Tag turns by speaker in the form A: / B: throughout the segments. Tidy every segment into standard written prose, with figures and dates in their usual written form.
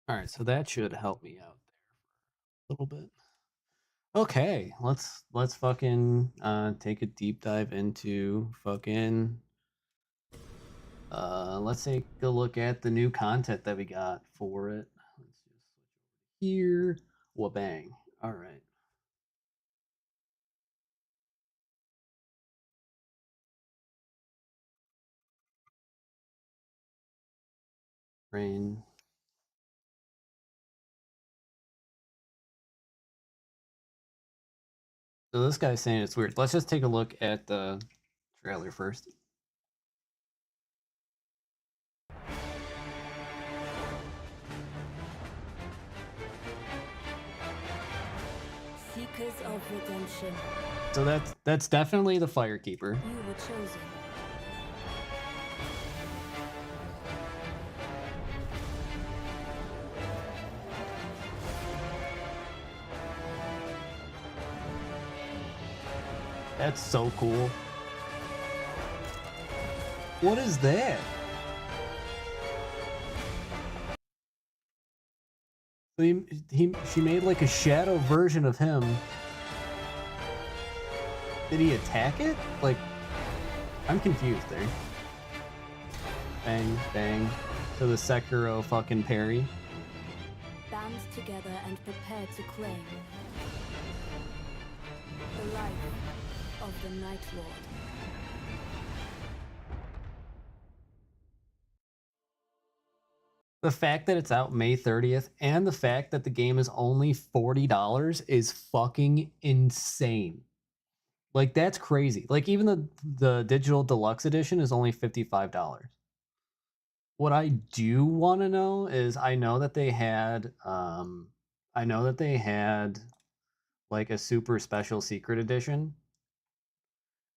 A: All right, so that should help me out there a little bit. Okay, let's fucking take a deep dive into fucking let's take a look at the new content that we got for it. Let's just switch over here. Wabang. All right. Rain. So this guy's saying it's weird. Let's just take a look at the trailer first.
B: Seekers of redemption.
A: So that's definitely the Firekeeper.
B: You were chosen.
A: That's so cool. What is that? So she made like a shadow version of him. Did he attack it? Like, I'm confused there. Bang, bang. To the Sekiro fucking parry.
B: Band together and prepare to claim the life of the Night Lord.
A: The fact that it's out May 30th and the fact that the game is only $40 is fucking insane. Like, that's crazy. Like, even the digital deluxe edition is only $55. What I do want to know is I know that they had like a super special secret edition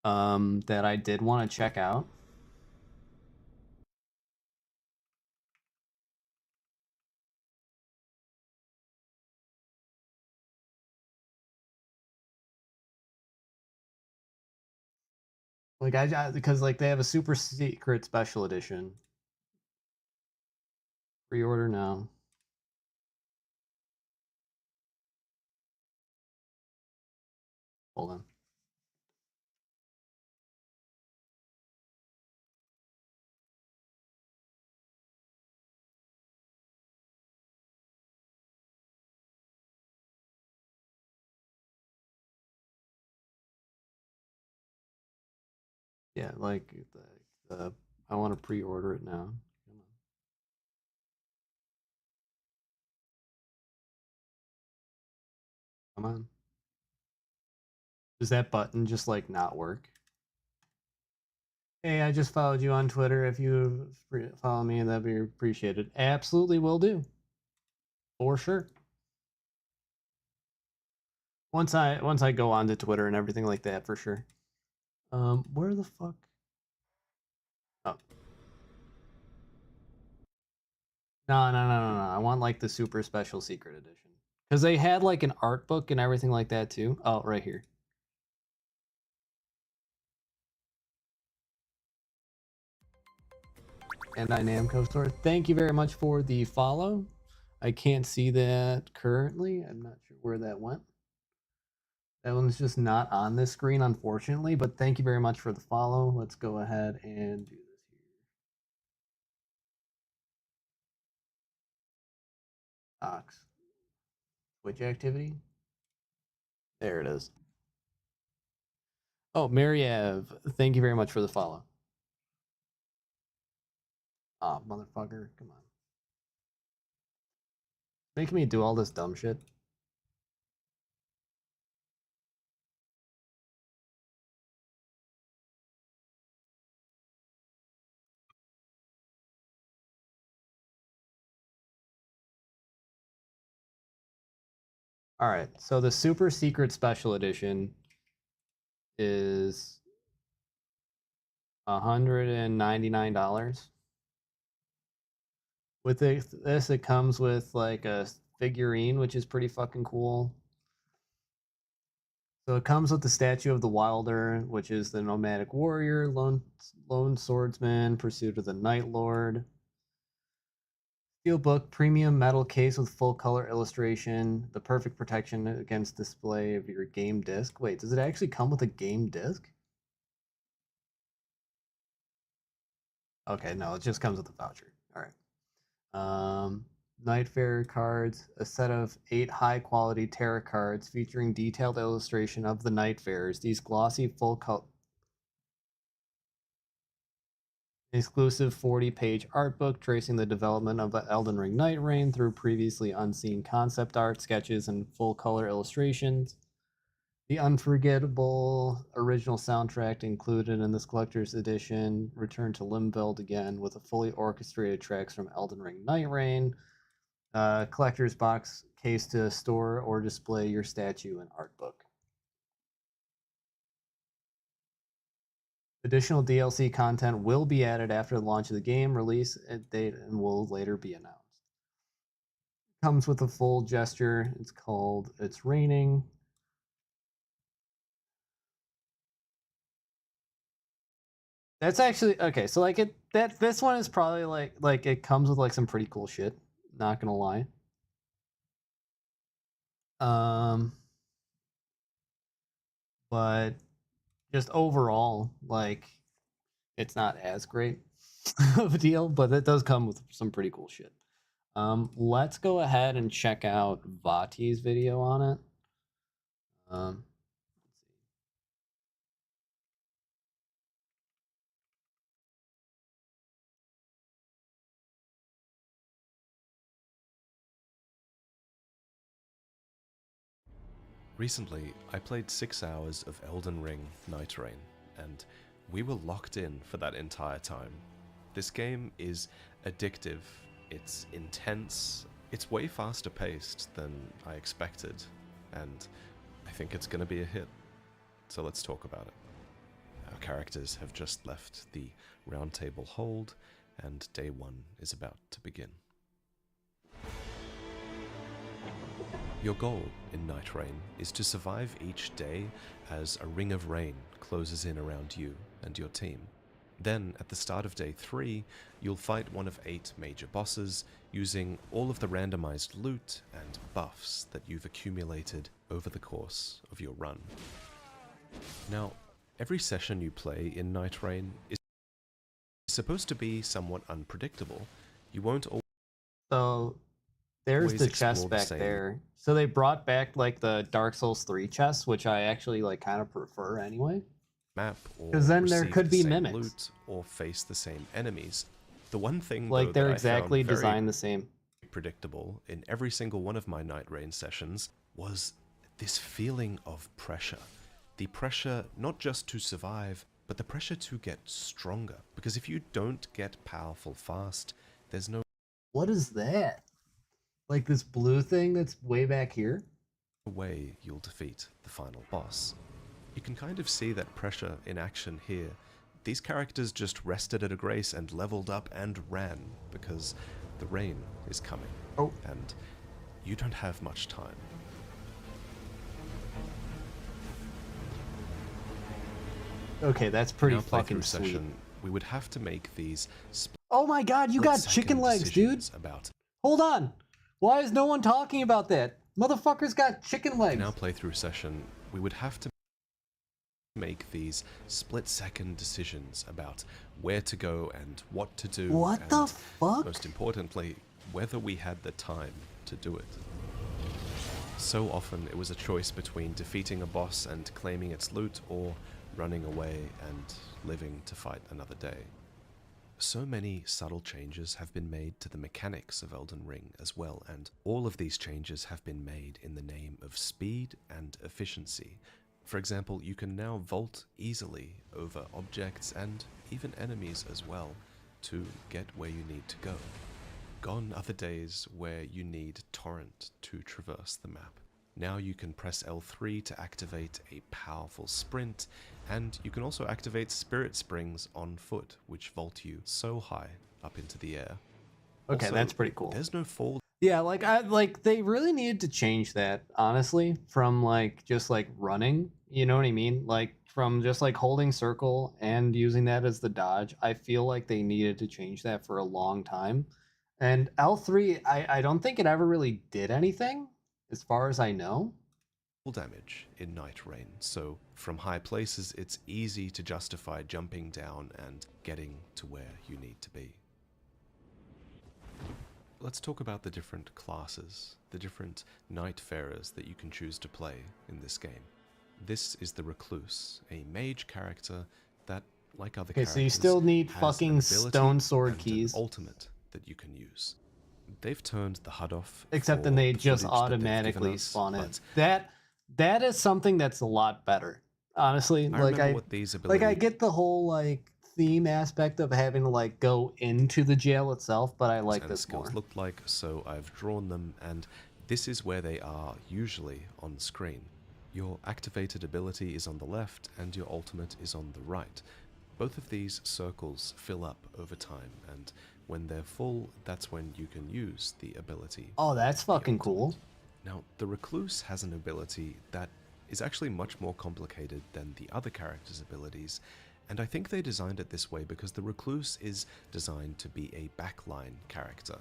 A: that I did want to check out. Like because like they have a super secret special edition. Pre-order now. Hold on. Yeah, like the I want to pre-order it now. Come on. Does that button just like not work? Hey, I just followed you on Twitter. If you follow me, that'd be appreciated. Absolutely will do. For sure. Once I go on to Twitter and everything like that, for sure. Where the fuck? Oh. No. I want like the super special secret edition. Because they had like an art book and everything like that too. Oh, right here. And Namco store. Thank you very much for the follow. I can't see that currently. I'm not sure where that went. That one's just not on this screen, unfortunately, but thank you very much for the follow. Let's go ahead and do this here. Ox. Twitch activity. There it is. Oh, Mariev, thank you very much for the follow. Ah, oh, motherfucker, come on. Making me do all this dumb shit. All right, so the super secret special edition is $199. With this, it comes with like a figurine, which is pretty fucking cool. So it comes with the statue of the Wilder, which is the nomadic warrior, lone swordsman, pursuit of the Night Lord. Steelbook premium metal case with full color illustration, the perfect protection against display of your game disc. Wait, does it actually come with a game disc? Okay, no, it just comes with a voucher. All right. Nightfare cards, a set of 8 high-quality tarot cards featuring detailed illustration of the Nightfares. These glossy full color exclusive 40-page art book tracing the development of the Elden Ring Nighttreign through previously unseen concept art, sketches, and full-color illustrations. The unforgettable original soundtrack included in this collector's edition returned to Limveld again with a fully orchestrated tracks from Elden Ring Nighttreign. Collector's box case to store or display your statue and art book. Additional DLC content will be added after the launch of the game release date and will later be announced. Comes with a full gesture. It's called It's Raining. That's actually okay. So like this one is probably like it comes with like some pretty cool shit. Not gonna lie. But just overall, like it's not as great of a deal, but it does come with some pretty cool shit. Let's go ahead and check out Vati's video on it. Let's see.
C: Recently, I played 6 hours of Elden Ring Nighttreign, and we were locked in for that entire time. This game is addictive, it's intense, it's way faster paced than I expected, and I think it's gonna be a hit. So let's talk about it. Our characters have just left the round table hold, and day 1 is about to begin. Your goal in Nighttreign is to survive each day as a ring of rain closes in around you and your team. Then, at the start of day 3, you'll fight one of 8 major bosses using all of the randomized loot and buffs that you've accumulated over the course of your run. Now, every session you play in Nighttreign is supposed to be somewhat unpredictable. You won't always
A: So there's the chest back there. So they brought back like the Dark Souls 3 chests, which I actually like kind of prefer anyway.
C: Map or
A: because then there
C: receive
A: could
C: the
A: be
C: same
A: mimics.
C: loot or face the same enemies. The one thing
A: Like
C: though,
A: they're
C: that
A: exactly
C: I found very
A: designed the same.
C: predictable in every single one of my Nighttreign sessions was this feeling of pressure. The pressure not just to survive, but the pressure to get stronger. Because if you don't get powerful fast, there's no
A: What is that? Like this blue thing that's way back here?
C: way you'll defeat the final boss. You can kind of see that pressure in action here. These characters just rested at a grace and leveled up and ran because the rain is coming.
A: Oh.
C: And you don't have much time.
A: Okay, that's pretty
C: In our
A: fucking
C: playthrough
A: sweet.
C: session, we would have to make these
A: Oh my god, you got
C: split-second
A: chicken legs, dude!
C: decisions about.
A: Hold on! Why is no one talking about that? Motherfucker's got chicken legs!
C: In our playthrough session, we would have to make these split-second decisions about where to go and what to do.
A: What
C: and
A: the fuck?
C: most importantly, whether we had the time to do it. So often it was a choice between defeating a boss and claiming its loot, or running away and living to fight another day. So many subtle changes have been made to the mechanics of Elden Ring as well, and all of these changes have been made in the name of speed and efficiency. For example, you can now vault easily over objects and even enemies as well to get where you need to go. Gone are the days where you need torrent to traverse the map. Now you can press L3 to activate a powerful sprint, and you can also activate spirit springs on foot, which vault you so high up into the air.
A: Okay,
C: Also,
A: that's pretty cool.
C: There's no fall.
A: Yeah, like they really needed to change that, honestly, from like just like running, you know what I mean? Like from just like holding circle and using that as the dodge. I feel like they needed to change that for a long time. And L3, I don't think it ever really did anything, as far as I know.
C: Damage in Nighttreign, so from high places it's easy to justify jumping down and getting to where you need to be. Let's talk about the different classes, the different Nightfarers that you can choose to play in this game. This is the Recluse, a mage character that, like other characters,
A: so you still need
C: has
A: fucking
C: an ability
A: stone sword
C: and
A: keys.
C: an ultimate that you can use. They've turned the HUD off.
A: Except then they just automatically spawn in. That is something that's a lot better, honestly. I get the whole like theme aspect of having to like go into the jail itself, but I like this more.
C: Looked like, so I've drawn them, and this is where they are usually on screen. Your activated ability is on the left, and your ultimate is on the right. Both of these circles fill up over time, and when they're full, that's when you can use the ability.
A: Oh, that's fucking cool.
C: Now, the Recluse has an ability that is actually much more complicated than the other characters' abilities, and I think they designed it this way because the Recluse is designed to be a backline character.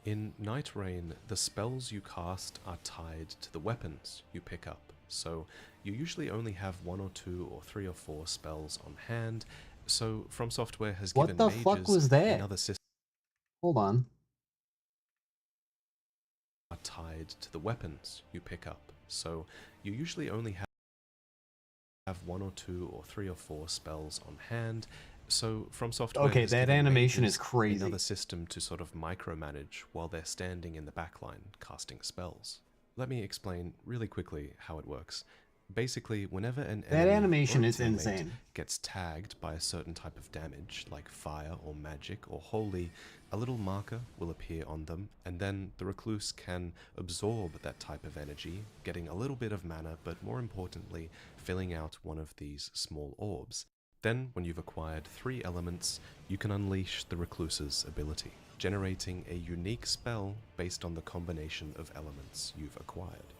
C: In Nighttreign, the spells you cast are tied to the weapons you pick up, so you usually only have 1 or 2 or 3 or 4 spells on hand. So From Software has given
A: mages fuck was that?
C: Another system.
A: Hold on.
C: Are tied to the weapons you pick up, so you usually only have 1 or 2 or 3 or 4 spells on hand. So From Software,
A: okay, that animation is crazy.
C: Another system to sort of micromanage while they're standing in the backline casting spells. Let me explain really quickly how it works. Basically, whenever an enemy
A: animation
C: or
A: is
C: teammate
A: insane.
C: Gets tagged by a certain type of damage, like fire or magic or holy, a little marker will appear on them, and then the Recluse can absorb that type of energy, getting a little bit of mana, but more importantly, filling out one of these small orbs. Then, when you've acquired 3 elements, you can unleash the Recluse's ability, generating a unique spell based on the combination of elements you've acquired.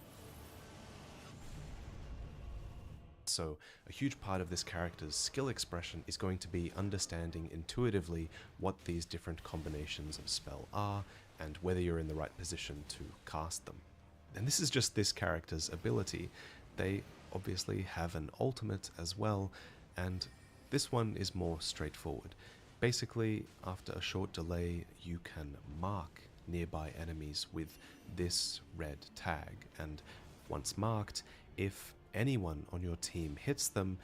C: So a huge part of this character's skill expression is going to be understanding intuitively what these different combinations of spell are and whether you're in the right position to cast them. And this is just this character's ability. They obviously have an ultimate as well, and this one is more straightforward. Basically, after a short delay, you can mark nearby enemies with this red tag, and once marked, if anyone on your team hits them,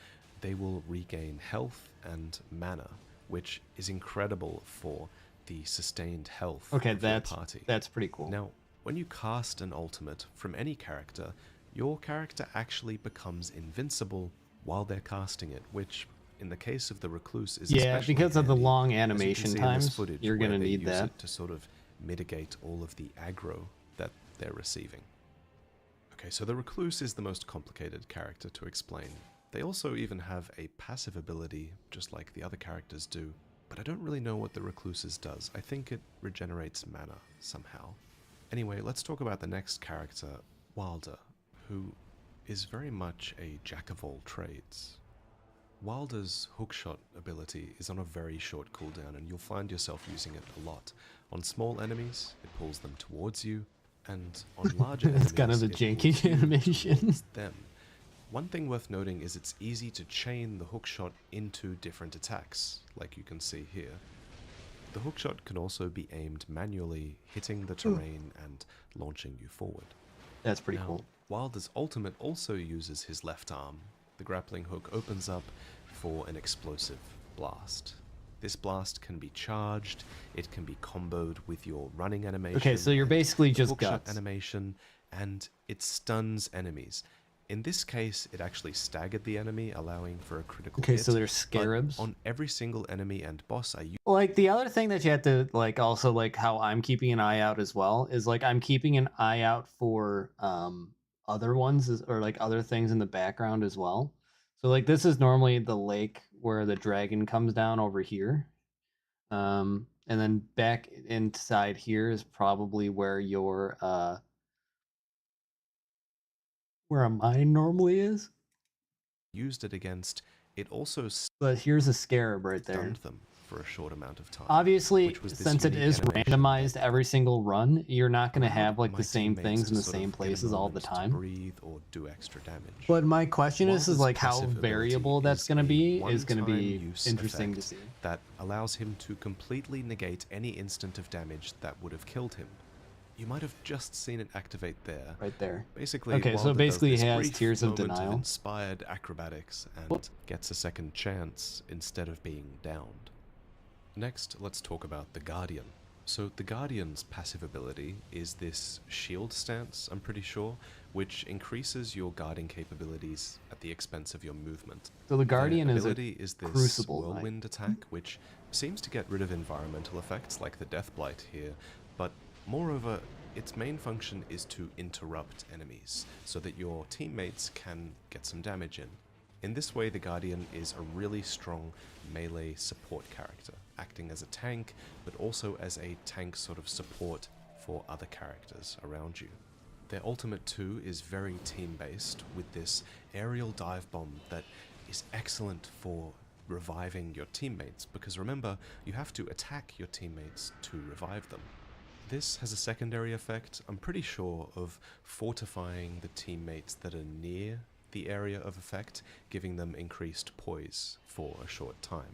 C: they will regain health and mana, which is incredible for the sustained health of your party.
A: That's pretty cool.
C: Now, when you cast an ultimate from any character, your character actually becomes invincible while they're casting it, which in the case of the Recluse is especially
A: because of the
C: handy,
A: long
C: as you can
A: animation
C: see in
A: times,
C: this footage
A: you're
C: where
A: gonna
C: they
A: need
C: use
A: that
C: it to sort of mitigate all of the aggro that they're receiving. Okay, so the Recluse is the most complicated character to explain. They also even have a passive ability, just like the other characters do, but I don't really know what the Recluse's does. I think it regenerates mana somehow. Anyway, let's talk about the next character, Wilder, who is very much a jack of all trades. Wilder's hookshot ability is on a very short cooldown, and you'll find yourself using it a lot. On small enemies, it pulls them towards you, and on larger enemies,
A: it's kind of a janky animation.
C: Them. One thing worth noting is it's easy to chain the hookshot into different attacks, like you can see here. The hookshot can also be aimed manually, hitting the terrain and launching you forward.
A: That's pretty cool.
C: Wilder's ultimate also uses his left arm. The grappling hook opens up for an explosive blast. This blast can be charged, it can be comboed with your running animation.
A: Okay, so you're basically just guts.
C: Animation, and it stuns enemies. In this case, it actually staggered the enemy, allowing for a critical hit.
A: Okay, so there's scarabs.
C: But on every single enemy and boss I use...
A: Like, the other thing that you have to, like, also, like, how I'm keeping an eye out as well, is, like, I'm keeping an eye out for other ones, or, like, other things in the background as well. So, like, this is normally the lake where the dragon comes down over here. And then back inside here is probably where your, where a mine normally is.
C: Used it against, it also
A: but here's a scarab right there.
C: stunned them for a short amount of time.
A: Obviously,
C: which was this
A: since it
C: unique
A: is
C: animation
A: randomized
C: that
A: every single run, you're not going to
C: allowed
A: have like
C: my
A: the same
C: teammates
A: things
C: to
A: in the
C: sort of
A: same
C: get a
A: places all the
C: moment to
A: time.
C: breathe or do extra damage.
A: But my question
C: While
A: is
C: this
A: like how
C: passive ability
A: variable that's
C: is
A: going to
C: a
A: be
C: one-time use
A: interesting to
C: effect
A: see.
C: that allows him to completely negate any instant of damage that would have killed him. You might have just seen it activate there.
A: Right there.
C: Basically,
A: Okay, so
C: Wilder does
A: basically
C: this
A: he has
C: brief
A: Tears of
C: moment
A: Denial.
C: inspired acrobatics and gets a second chance instead of being downed. Next, let's talk about the Guardian. So the Guardian's passive ability is this shield stance, I'm pretty sure, which increases your guarding capabilities at the expense of your movement.
A: So the Guardian
C: Their
A: is a
C: ability is this
A: crucible
C: whirlwind attack, which seems to get rid of environmental effects like the Death Blight here, but moreover, its main function is to interrupt enemies, so that your teammates can get some damage in. In this way, the Guardian is a really strong melee support character, acting as a tank, but also as a tank sort of support for other characters around you. Their ultimate too is very team-based, with this aerial dive bomb that is excellent for reviving your teammates, because remember, you have to attack your teammates to revive them. This has a secondary effect, I'm pretty sure, of fortifying the teammates that are near the area of effect, giving them increased poise for a short time.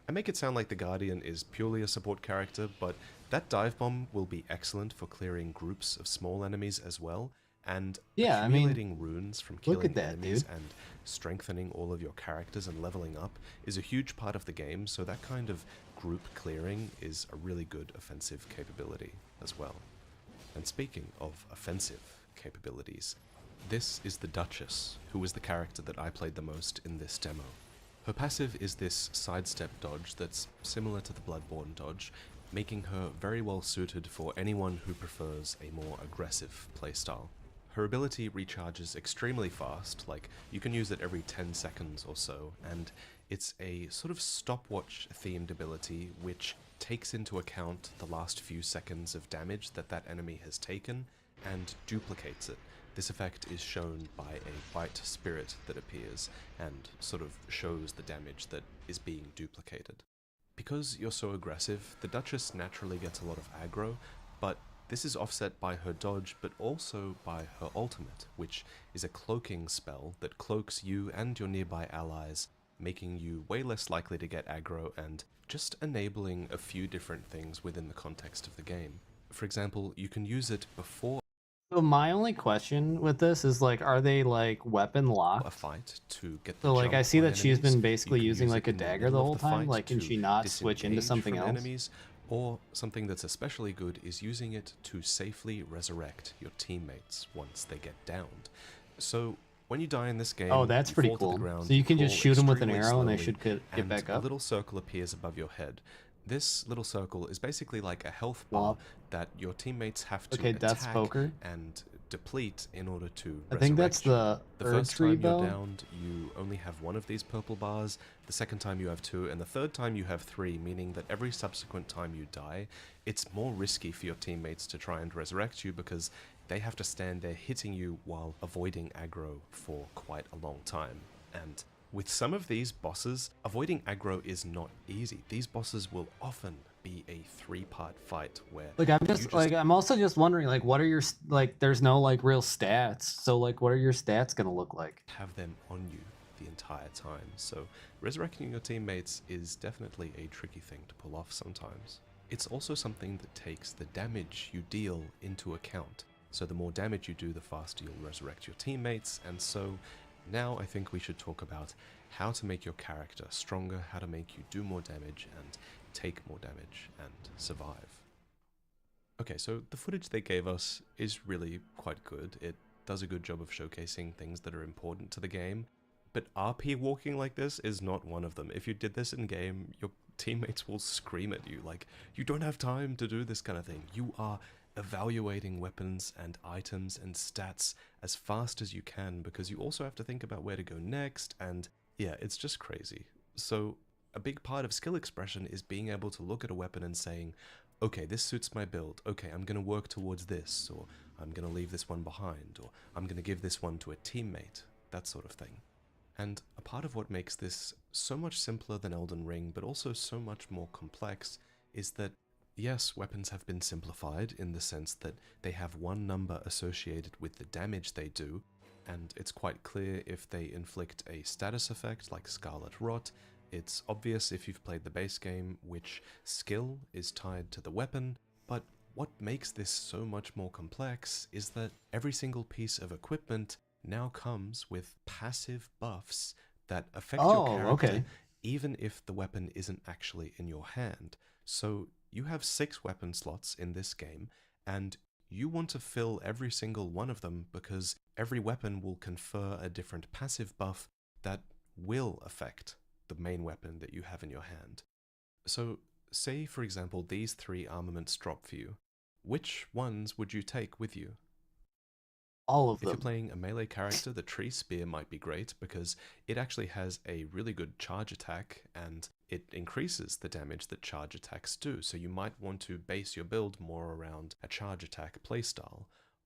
C: I make it sound like the Guardian is purely a support character, but that dive bomb will be excellent for clearing groups of small enemies as well, and
A: Yeah, I mean,
C: accumulating runes from
A: look
C: killing
A: at that,
C: enemies
A: dude.
C: and strengthening all of your characters and leveling up is a huge part of the game, so that kind of group clearing is a really good offensive capability as well. And speaking of offensive capabilities, this is the Duchess, who was the character that I played the most in this demo. Her passive is this sidestep dodge that's similar to the Bloodborne dodge, making her very well suited for anyone who prefers a more aggressive playstyle. Her ability recharges extremely fast, like you can use it every 10 seconds or so, and it's a sort of stopwatch themed ability which takes into account the last few seconds of damage that that enemy has taken and duplicates it. This effect is shown by a white spirit that appears and sort of shows the damage that is being duplicated. Because you're so aggressive, the Duchess naturally gets a lot of aggro, but this is offset by her dodge, but also by her ultimate, which is a cloaking spell that cloaks you and your nearby allies, making you way less likely to get aggro and just enabling a few different things within the context of the game. For example, you can use it before
A: So my only question with this is like, are they like weapon
C: a
A: locked?
C: fight to get the
A: So like,
C: jump
A: I see
C: on
A: that she's
C: enemies.
A: been
C: You
A: basically
C: can
A: using
C: use
A: like
C: it
A: a
C: in the
A: dagger
C: middle
A: the
C: of
A: whole
C: the
A: time.
C: fight
A: Like, can
C: to
A: she not switch into
C: disengage
A: something
C: from
A: else?
C: enemies, or something that's especially good is using it to safely resurrect your teammates once they get downed. So when you die in this game,
A: Oh, that's
C: you
A: pretty
C: fall to the
A: cool.
C: ground,
A: So you can just
C: crawl
A: shoot them with an
C: extremely
A: arrow and they
C: slowly,
A: should get back
C: a
A: up.
C: little circle appears above your head. This little circle is basically like a health
A: Well,
C: bar that your teammates have to
A: okay, Death's
C: attack
A: Poker.
C: and deplete in order to
A: I think that's
C: resurrect you.
A: the
C: The
A: Erd
C: first
A: tree
C: time you're
A: bow.
C: downed, you only have one of these purple bars, the second time you have two, and the third time you have three, meaning that every subsequent time you die, it's more risky for your teammates to try and resurrect you because they have to stand there hitting you while avoiding aggro for quite a long time. And with some of these bosses, avoiding aggro is not easy. These bosses will often be a 3-part fight where
A: Like, I'm also just wondering, like, what are your like? There's no like real stats. So like, what are your stats gonna look like?
C: have them on you the entire time. So resurrecting your teammates is definitely a tricky thing to pull off sometimes. It's also something that takes the damage you deal into account. So the more damage you do, the faster you'll resurrect your teammates, and so now I think we should talk about how to make your character stronger, how to make you do more damage and take more damage and survive. Okay, so the footage they gave us is really quite good. It does a good job of showcasing things that are important to the game, but RP walking like this is not one of them. If you did this in game, your teammates will scream at you like, you don't have time to do this kind of thing. You are evaluating weapons and items and stats as fast as you can because you also have to think about where to go next, and yeah, it's just crazy. So a big part of skill expression is being able to look at a weapon and saying, okay, this suits my build, okay, I'm going to work towards this, or I'm going to leave this one behind, or I'm going to give this one to a teammate, that sort of thing. And a part of what makes this so much simpler than Elden Ring, but also so much more complex, is that yes, weapons have been simplified in the sense that they have one number associated with the damage they do, and it's quite clear if they inflict a status effect like Scarlet Rot. It's obvious if you've played the base game which skill is tied to the weapon, but what makes this so much more complex is that every single piece of equipment now comes with passive buffs that affect your
A: Oh,
C: character
A: okay.
C: even if the weapon isn't actually in your hand. So you have 6 weapon slots in this game, and you want to fill every single one of them because every weapon will confer a different passive buff that will affect the main weapon that you have in your hand. So say, for example, these 3 armaments drop for you. Which ones would you take with you?
A: All of
C: If you're
A: them.
C: playing a melee character, the tree spear might be great because it actually has a really good charge attack and it increases the damage that charge attacks do. So you might want to base your build more around a charge attack playstyle.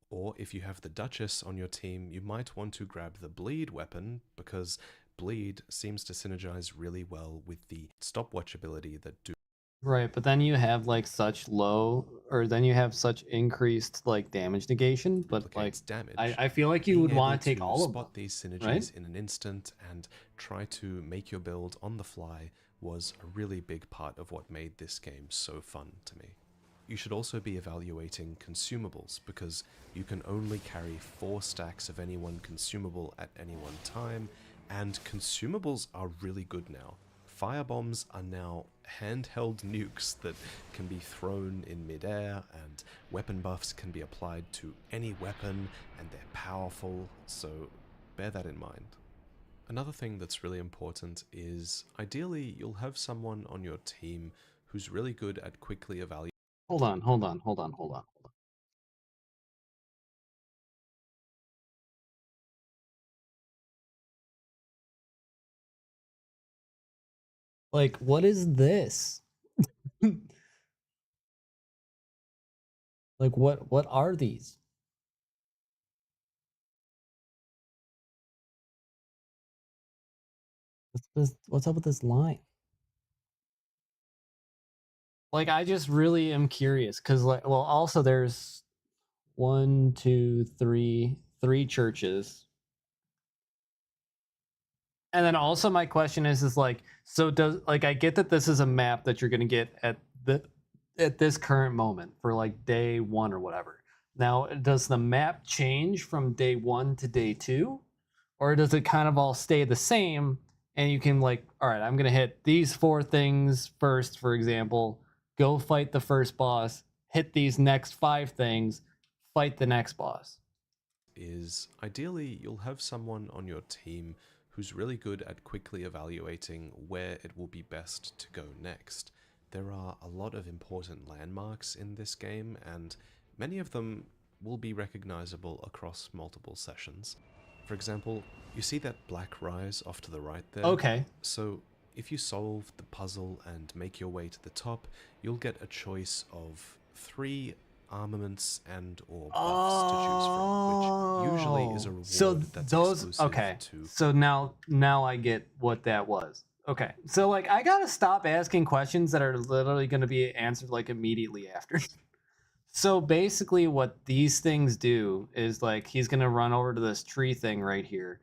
C: Or if you have the Duchess on your team, you might want to grab the bleed weapon because bleed seems to synergize really well with the stopwatch ability that do
A: Right, but then you have like such low, or then you have such increased like damage negation. But like,
C: duplicates damage.
A: I feel like you
C: Being
A: would
C: able
A: want to take all of them,
C: spot these
A: right?
C: synergies in an instant and try to make your build on the fly was a really big part of what made this game so fun to me. You should also be evaluating consumables because you can only carry 4 stacks of any one consumable at any one time, and consumables are really good now. Firebombs are now handheld nukes that can be thrown in midair, and weapon buffs can be applied to any weapon, and they're powerful, so bear that in mind. Another thing that's really important is ideally you'll have someone on your team who's really good at quickly evaluating.
A: Hold on, hold on, hold on, hold on, hold on. Like, what is this? Like, what are these? What's up with this line? Like, I just really am curious because, like, well, also there's 1, 2, 3, 3 churches. And then also my question is like, so does, like, I get that this is a map that you're gonna get at this current moment for like day 1 or whatever. Now, does the map change from day 1 to day 2? Or does it kind of all stay the same and you can like, all right, I'm gonna hit these 4 things first, for example, go fight the first boss, hit these next 5 things, fight the next boss.
C: Is ideally you'll have someone on your team who's really good at quickly evaluating where it will be best to go next. There are a lot of important landmarks in this game, and many of them will be recognizable across multiple sessions. For example, you see that black rise off to the right there?
A: Okay.
C: So if you solve the puzzle and make your way to the top, you'll get a choice of 3 armaments and or buffs to choose from, which usually is a reward
A: so
C: that's
A: those
C: exclusive
A: okay.
C: to.
A: So now I get what that was. Okay. So like I gotta stop asking questions that are literally gonna be answered like immediately after. So basically what these things do is like he's gonna run over to this tree thing right here.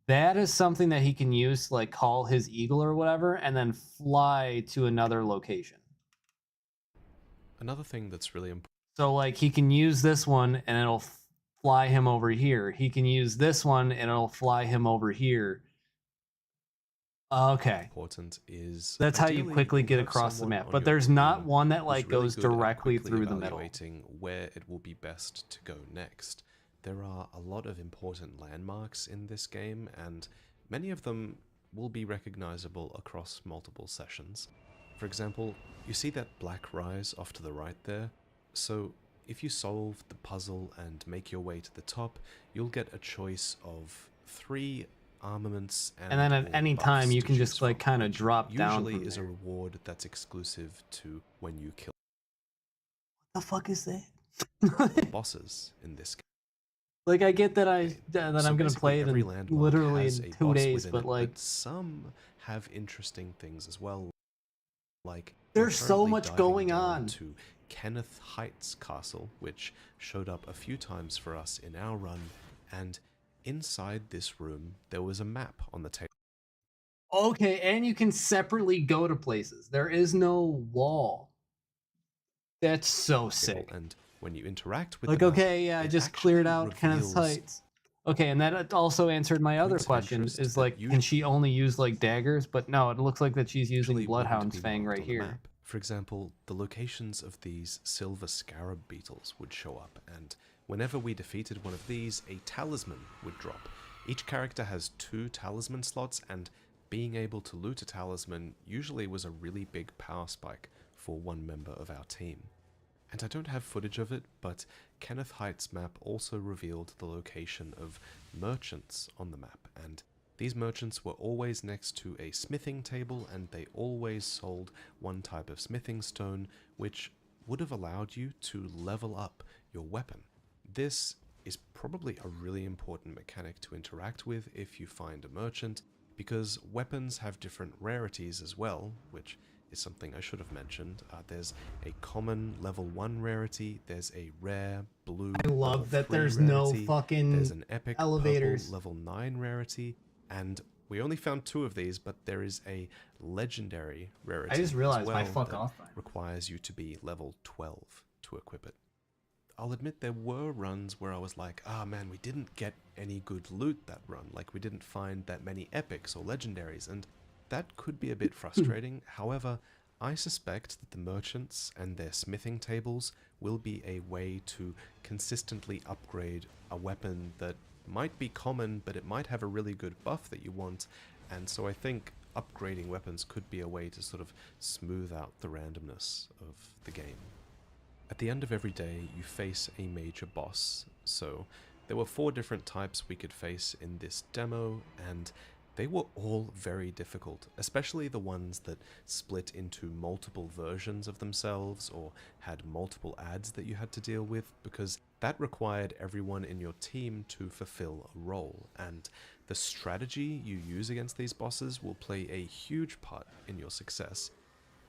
A: That is something that he can use to like call his eagle or whatever and then fly to another location.
C: Another thing that's really important.
A: So like he can use this one and it'll fly him over here. He can use this one and it'll fly him over here. Okay.
C: Important is
A: That's how you
C: ideally
A: quickly
C: you'll
A: get
C: have
A: across the
C: someone
A: map.
C: on
A: But
C: your
A: there's not
C: team
A: one that
C: who's
A: like
C: really
A: goes
C: good at
A: directly
C: quickly
A: through the middle.
C: evaluating where it will be best to go next. There are a lot of important landmarks in this game, and many of them will be recognizable across multiple sessions. For example, you see that black rise off to the right there? So if you solve the puzzle and make your way to the top, you'll get a choice of 3 armaments and
A: And then at
C: or
A: any
C: buffs
A: time you
C: to
A: can
C: choose
A: just like
C: from,
A: kind of
C: which
A: drop down
C: usually
A: from
C: is a
A: there.
C: reward that's exclusive to when you kill
A: What the fuck is that?
C: bosses in this game.
A: Like I get that
C: So
A: I'm gonna
C: basically
A: play it
C: every
A: in
C: landmark
A: literally
C: has
A: in
C: a
A: 2
C: boss
A: days,
C: within
A: but
C: it,
A: like
C: but some have interesting things as well. Like we're
A: there's so
C: currently
A: much
C: diving
A: going
C: down
A: on.
C: to Kenneth Heights Castle, which showed up a few times for us in our run, and inside this room there was a map on the table.
A: Okay, and you can separately go to places. There is no wall. That's so sick.
C: And when you interact with
A: Like,
C: the map,
A: okay, yeah, I
C: it
A: just cleared
C: actually
A: out Kenneth's
C: reveals
A: Heights. Okay, and that also answered my other
C: points of
A: question:
C: interest
A: is
C: that
A: like, can she only use like daggers? But no, it looks like that she's using
C: usually wouldn't
A: Bloodhound's
C: be
A: Fang
C: marked
A: right
C: on the
A: here.
C: map. For example, the locations of these silver scarab beetles would show up, and whenever we defeated one of these, a talisman would drop. Each character has 2 talisman slots, and being able to loot a talisman usually was a really big power spike for one member of our team. And I don't have footage of it, but Kenneth Heights map also revealed the location of merchants on the map, and these merchants were always next to a smithing table, and they always sold one type of smithing stone, which would have allowed you to level up your weapon. This is probably a really important mechanic to interact with if you find a merchant, because weapons have different rarities as well, which is something I should have mentioned. There's a common level 1 rarity, there's a rare blue
A: I
C: level
A: love that
C: 3
A: there's
C: rarity,
A: no fucking
C: there's an epic
A: elevators.
C: purple level 9 rarity, and we only found 2 of these, but there is a legendary rarity
A: I just realized
C: as
A: my
C: well
A: fuck
C: that
A: off button.
C: requires you to be level 12 to equip it. I'll admit there were runs where I was like, ah man, we didn't get any good loot that run, like we didn't find that many epics or legendaries, and that could be a bit frustrating. However, I suspect that the merchants and their smithing tables will be a way to consistently upgrade a weapon that might be common, but it might have a really good buff that you want, and so I think upgrading weapons could be a way to sort of smooth out the randomness of the game. At the end of every day, you face a major boss, so there were 4 different types we could face in this demo, and they were all very difficult, especially the ones that split into multiple versions of themselves or had multiple ads that you had to deal with, because that required everyone in your team to fulfill a role, and the strategy you use against these bosses will play a huge part in your success.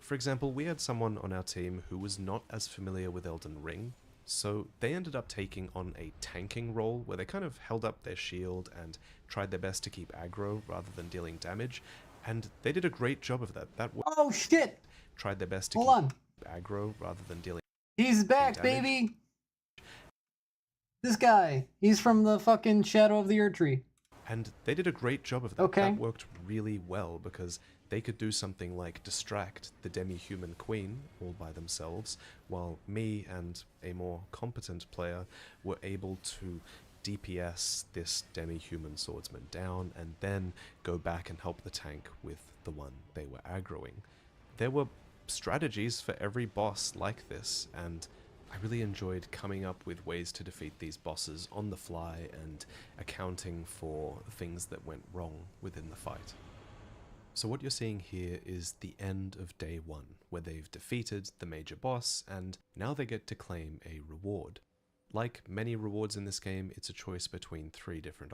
C: For example, we had someone on our team who was not as familiar with Elden Ring, so they ended up taking on a tanking role where they kind of held up their shield and tried their best to keep aggro rather than dealing damage, and they did a great job of that.
A: Oh shit!
C: Tried their best to
A: Hold on.
C: keep aggro rather than dealing
A: He's back,
C: damage.
A: baby! This guy. He's from the fucking Shadow of the Erdtree.
C: And they did a great job of that.
A: Okay.
C: That worked really well because they could do something like distract the demi-human queen all by themselves, while me and a more competent player were able to DPS this demi-human swordsman down and then go back and help the tank with the one they were aggroing. There were strategies for every boss like this, and I really enjoyed coming up with ways to defeat these bosses on the fly and accounting for things that went wrong within the fight. So what you're seeing here is the end of day 1, where they've defeated the major boss, and now they get to claim a reward. Like many rewards in this game, it's a choice between 3 different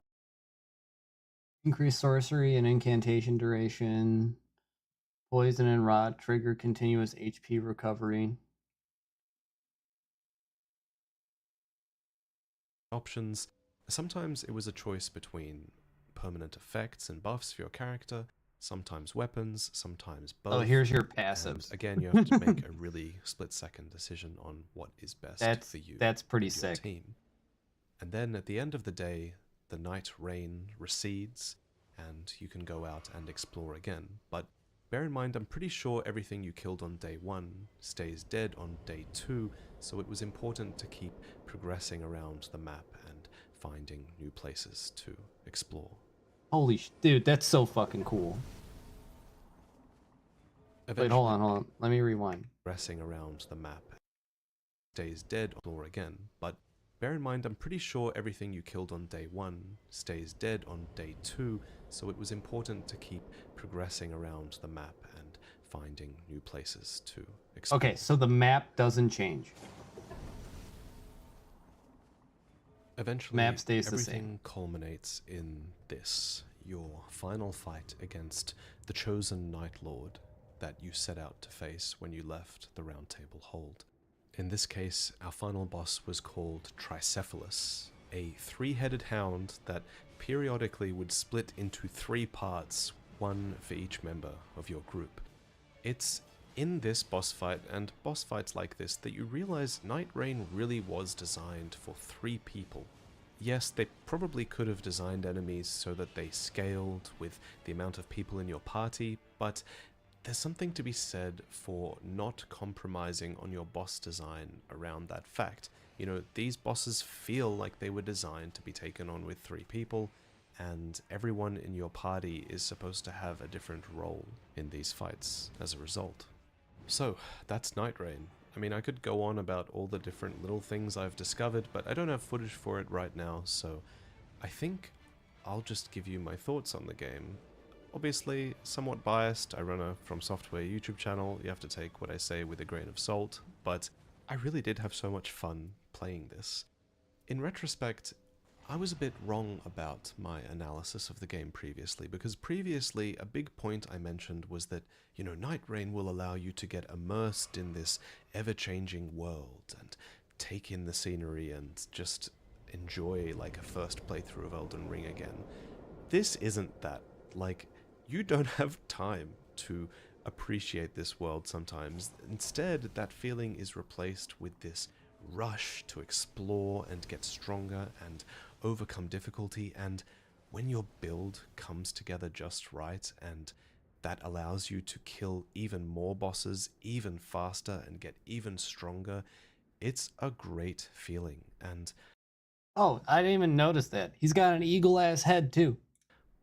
A: Increase sorcery and incantation duration. Poison and rot trigger continuous HP recovery.
C: options. Sometimes it was a choice between permanent effects and buffs for your character, sometimes weapons, sometimes both.
A: Oh, here's your
C: And
A: passives.
C: again, you have to make a really split-second decision on what is best for you.
A: That's pretty
C: and your
A: sick.
C: team. And then at the end of the day, the Nightrign recedes, and you can go out and explore again. But bear in mind, I'm pretty sure everything you killed on day 1 stays dead on day 2, so it was important to keep progressing around the map and finding new places to explore.
A: Holy dude, that's so fucking cool. Wait, hold on. Let me rewind.
C: Progressing around the map stays dead or again, but bear in mind, I'm pretty sure everything you killed on day 1 stays dead on day 2, so it was important to keep progressing around the map and finding new places to explore.
A: Okay, so the map doesn't change.
C: Eventually,
A: Map stays the same.
C: everything culminates in this, your final fight against the chosen Night Lord that you set out to face when you left the Round Table Hold. In this case, our final boss was called Tricephalus, a three-headed hound that periodically would split into 3 parts, one for each member of your group. It's in this boss fight and boss fights like this that you realize Nightraign really was designed for 3 people. Yes, they probably could have designed enemies so that they scaled with the amount of people in your party, but there's something to be said for not compromising on your boss design around that fact. You know, these bosses feel like they were designed to be taken on with 3 people, and everyone in your party is supposed to have a different role in these fights as a result. So, that's Nightraign. I mean, I could go on about all the different little things I've discovered, but I don't have footage for it right now, so I think I'll just give you my thoughts on the game. Obviously, somewhat biased. I run a From Software YouTube channel. You have to take what I say with a grain of salt, but I really did have so much fun playing this. In retrospect, I was a bit wrong about my analysis of the game previously, because previously a big point I mentioned was that, you know, Nightraign will allow you to get immersed in this ever-changing world and take in the scenery and just enjoy like a first playthrough of Elden Ring again. This isn't that. Like, you don't have time to appreciate this world sometimes. Instead, that feeling is replaced with this rush to explore and get stronger and overcome difficulty, and when your build comes together just right and that allows you to kill even more bosses even faster and get even stronger, it's a great feeling. And
A: Oh, I didn't even notice that. He's got an eagle-ass head, too.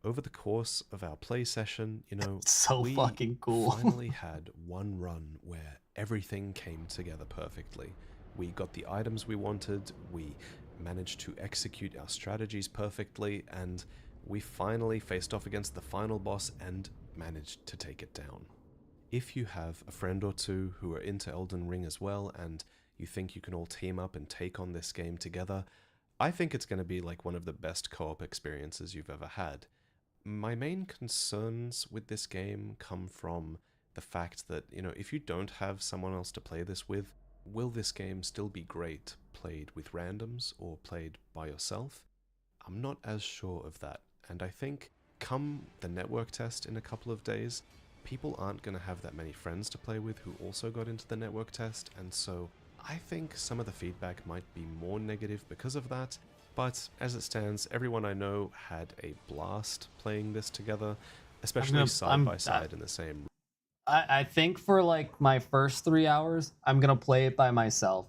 C: over the course of our play session, you know,
A: So
C: we
A: fucking cool.
C: finally had one run where everything came together perfectly. We got the items we wanted, we managed to execute our strategies perfectly, and we finally faced off against the final boss and managed to take it down. If you have a friend or two who are into Elden Ring as well, and you think you can all team up and take on this game together, I think it's going to be like one of the best co-op experiences you've ever had. My main concerns with this game come from the fact that, you know, if you don't have someone else to play this with, will this game still be great played with randoms or played by yourself? I'm not as sure of that, and I think come the network test in a couple of days, people aren't going to have that many friends to play with who also got into the network test, and so I think some of the feedback might be more negative because of that. But as it stands, everyone I know had a blast playing this together, especially side by side in the same room.
A: I think for like my first 3 hours, I'm gonna play it by myself,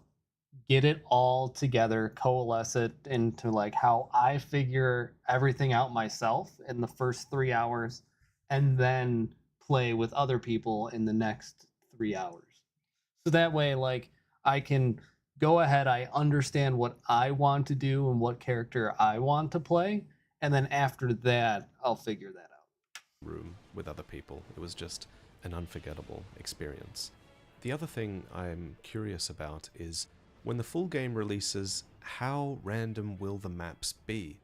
A: get it all together, coalesce it into like how I figure everything out myself in the first 3 hours, and then play with other people in the next 3 hours. So that way, like, I can go ahead, I understand what I want to do and what character I want to play, and then after that, I'll figure that out.
C: Room with other people. It was just an unforgettable experience. The other thing I'm curious about is when the full game releases, how random will the maps be?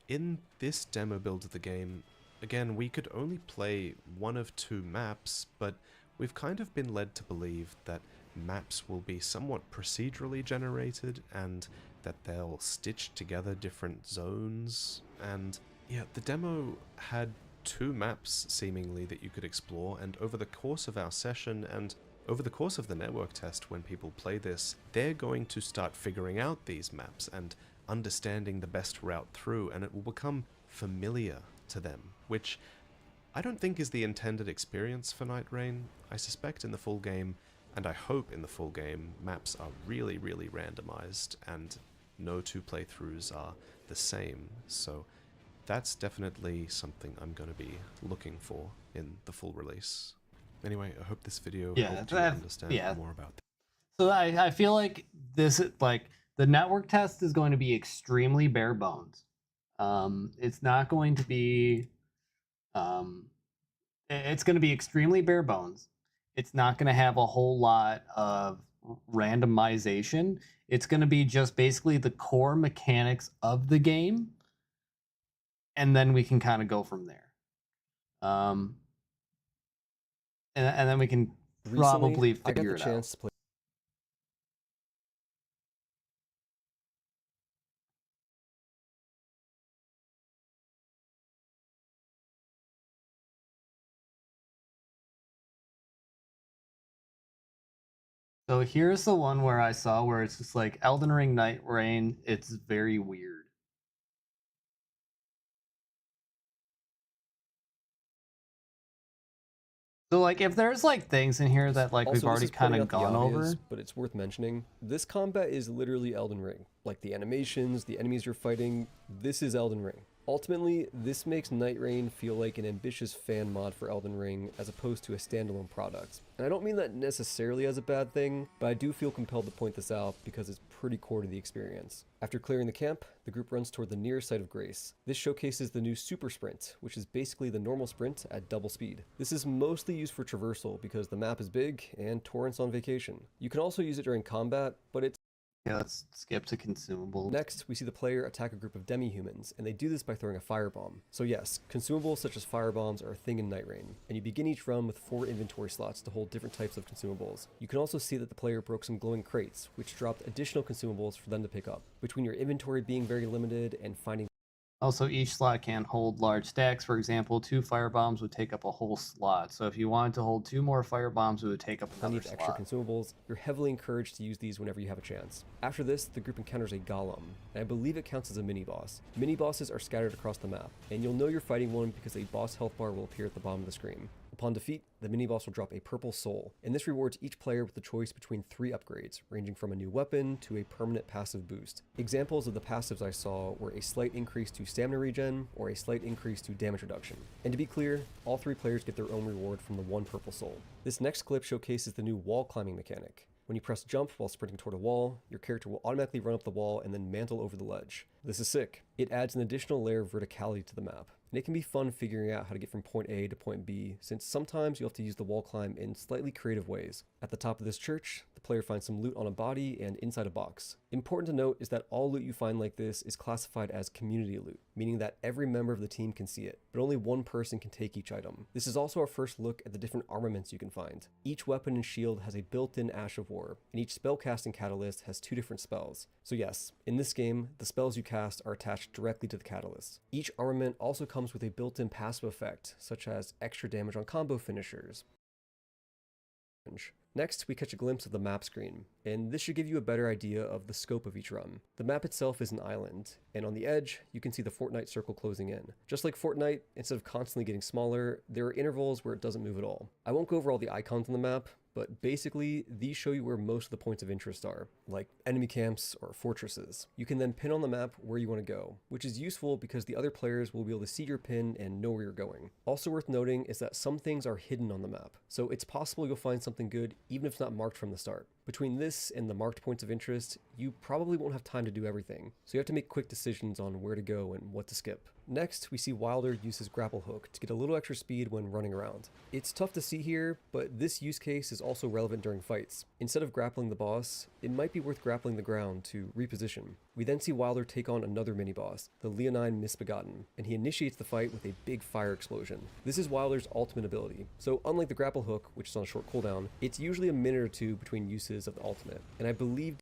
C: In this demo build of the game, again, we could only play one of 2 maps, but we've kind of been led to believe that maps will be somewhat procedurally generated and that they'll stitch together different zones. And yeah, the demo had 2 maps seemingly that you could explore, and over the course of our session and over the course of the network test, when people play this, they're going to start figuring out these maps and understanding the best route through, and it will become familiar to them, which I don't think is the intended experience for Nightraign. I suspect in the full game, and I hope in the full game, maps are really, really randomized, and no 2 playthroughs are the same, so that's definitely something I'm going to be looking for in the full release. Anyway, I hope this video helped you understand more about that.
A: So I feel like this, like, the network test is going to be extremely bare bones. It's not going to be, it's going to be extremely bare bones. It's not going to have a whole lot of randomization. It's going to be just basically the core mechanics of the game, and then we can kind of go from there. And then we can probably
D: Recently, I got
A: figure
D: the
A: it out.
D: chance to play.
A: So here's the one where I saw where it's just like Elden Ring Nighttreign. It's very weird. So like if there's like things in here that like
D: Also,
A: we've
D: this
A: already
D: is
A: kind
D: pointing
A: of
D: out the
A: gone
D: obvious,
A: over.
D: but it's worth mentioning. This combat is literally Elden Ring. Like the animations, the enemies you're fighting, this is Elden Ring. Ultimately, this makes Nightrei feel like an ambitious fan mod for Elden Ring as opposed to a standalone product. And I don't mean that necessarily as a bad thing, but I do feel compelled to point this out because it's pretty core to the experience. After clearing the camp, the group runs toward the nearest site of grace. This showcases the new super sprint, which is basically the normal sprint at double speed. This is mostly used for traversal because the map is big and Torrent's on vacation. You can also use it during combat, but it's
A: Yeah, let's skip to consumables.
D: Next, we see the player attack a group of demi-humans, and they do this by throwing a firebomb. So yes, consumables such as firebombs are a thing in Nightrei, and you begin each run with 4 inventory slots to hold different types of consumables. You can also see that the player broke some glowing crates, which dropped additional consumables for them to pick up. Between your inventory being very limited and finding
A: Also, each slot can hold large stacks. For example, 2 firebombs would take up a whole slot. So if you wanted to hold 2 more firebombs, it would take up
D: plenty
A: another
D: of extra
A: slot.
D: consumables, you're heavily encouraged to use these whenever you have a chance. After this, the group encounters a golem, and I believe it counts as a mini-boss. Mini-bosses are scattered across the map, and you'll know you're fighting one because a boss health bar will appear at the bottom of the screen. Upon defeat, the mini-boss will drop a purple soul, and this rewards each player with the choice between 3 upgrades, ranging from a new weapon to a permanent passive boost. Examples of the passives I saw were a slight increase to stamina regen, or a slight increase to damage reduction. And to be clear, all 3 players get their own reward from the 1 purple soul. This next clip showcases the new wall climbing mechanic. When you press jump while sprinting toward a wall, your character will automatically run up the wall and then mantle over the ledge. This is sick. It adds an additional layer of verticality to the map, and it can be fun figuring out how to get from point A to point B, since sometimes you'll have to use the wall climb in slightly creative ways. At the top of this church, the player finds some loot on a body and inside a box. Important to note is that all loot you find like this is classified as community loot, meaning that every member of the team can see it, but only one person can take each item. This is also our first look at the different armaments you can find. Each weapon and shield has a built-in Ash of War, and each spellcasting catalyst has 2 different spells. So yes, in this game, the spells you cast are attached directly to the catalyst. Each armament also comes with a built-in passive effect, such as extra damage on combo finishers. Next, we catch a glimpse of the map screen, and this should give you a better idea of the scope of each run. The map itself is an island, and on the edge, you can see the Fortnite circle closing in. Just like Fortnite, instead of constantly getting smaller, there are intervals where it doesn't move at all. I won't go over all the icons on the map, but basically, these show you where most of the points of interest are, like enemy camps or fortresses. You can then pin on the map where you want to go, which is useful because the other players will be able to see your pin and know where you're going. Also worth noting is that some things are hidden on the map, so it's possible you'll find something good even if it's not marked from the start. Between this and the marked points of interest, you probably won't have time to do everything, so you have to make quick decisions on where to go and what to skip. Next, we see Wilder use his grapple hook to get a little extra speed when running around. It's tough to see here, but this use case is also relevant during fights. Instead of grappling the boss, it might be worth grappling the ground to reposition. We then see Wilder take on another mini-boss, the Leonine Misbegotten, and he initiates the fight with a big fire explosion. This is Wilder's ultimate ability, so unlike the grapple hook, which is on a short cooldown, it's usually a minute or 2 between uses of the ultimate, and I believe.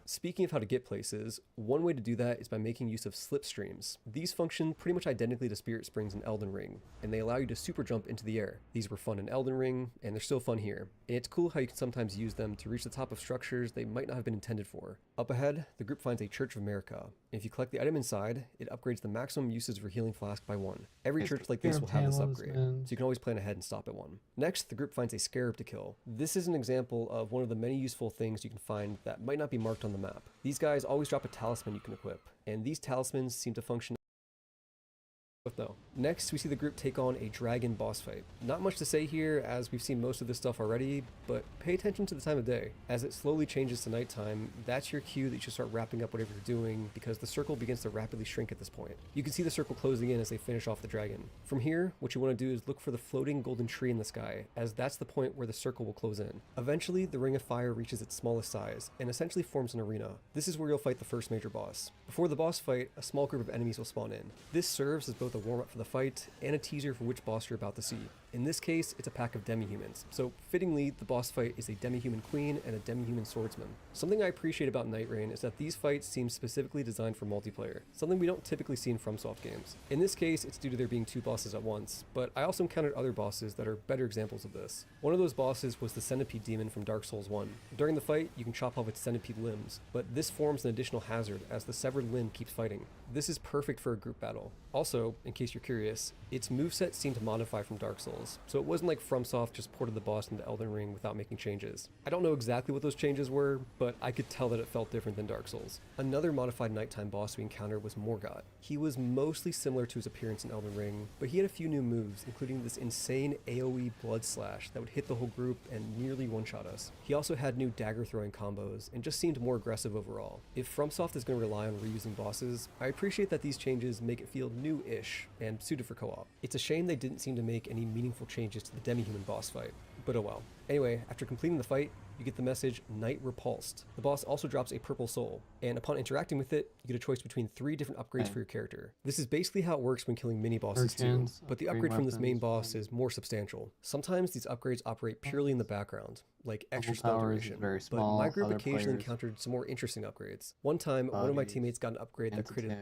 D: Speaking of how to get places, one way to do that is by making use of slipstreams. These function pretty much identically to Spirit Springs in Elden Ring, and they allow you to super jump into the air. These were fun in Elden Ring, and they're still fun here. And it's cool how you can sometimes use them to reach the top of structures they might not have been intended for. Up ahead, the group finds a Church of America, and if you collect the item inside, it upgrades the maximum usage of your healing flask by 1. Every church like this will have this upgrade, so you can always plan ahead and stop at 1. Next, the group finds a Scarab to kill. This is an example of one of the many useful things you can find that might not be marked on the map. These guys always drop a talisman you can equip, and these talismans seem to function No. Next, we see the group take on a dragon boss fight. Not much to say here, as we've seen most of this stuff already, but pay attention to the time of day. As it slowly changes to nighttime, that's your cue that you should start wrapping up whatever you're doing, because the circle begins to rapidly shrink at this point. You can see the circle closing in as they finish off the dragon. From here, what you want to do is look for the floating golden tree in the sky, as that's the point where the circle will close in. Eventually, the ring of fire reaches its smallest size, and essentially forms an arena. This is where you'll fight the first major boss. Before the boss fight, a small group of enemies will spawn in. This serves as both a warm-up for the fight and a teaser for which boss you're about to see. In this case, it's a pack of demi-humans. So fittingly, the boss fight is a demi-human queen and a demi-human swordsman. Something I appreciate about Nighreign is that these fights seem specifically designed for multiplayer, something we don't typically see in FromSoft games. In this case, it's due to there being two bosses at once, but I also encountered other bosses that are better examples of this. One of those bosses was the centipede demon from Dark Souls 1. During the fight, you can chop off its centipede limbs, but this forms an additional hazard as the severed limb keeps fighting. This is perfect for a group battle. Also, in case you're curious, its moveset seemed to modify from Dark Souls, so it wasn't like FromSoft just ported the boss into Elden Ring without making changes. I don't know exactly what those changes were, but I could tell that it felt different than Dark Souls. Another modified nighttime boss we encountered was Morgott. He was mostly similar to his appearance in Elden Ring, but he had a few new moves, including this insane AoE blood slash that would hit the whole group and nearly one-shot us. He also had new dagger throwing combos, and just seemed more aggressive overall. If FromSoft is going to rely on reusing bosses, I appreciate that these changes make it feel new-ish and suited for co-op. It's a shame they didn't seem to make any meaningful changes to the demi-human boss fight, but oh well. Anyway, after completing the fight, you get the message Night Repulsed. The boss also drops a purple soul, and upon interacting with it, you get a choice between 3 different upgrades for your character. This is basically how it works when killing mini-bosses too, but the upgrade from this main boss is more substantial. Sometimes these upgrades operate purely in the background, like extra spell duration, but my group occasionally encountered some more interesting upgrades. One time, one of my teammates got an upgrade that created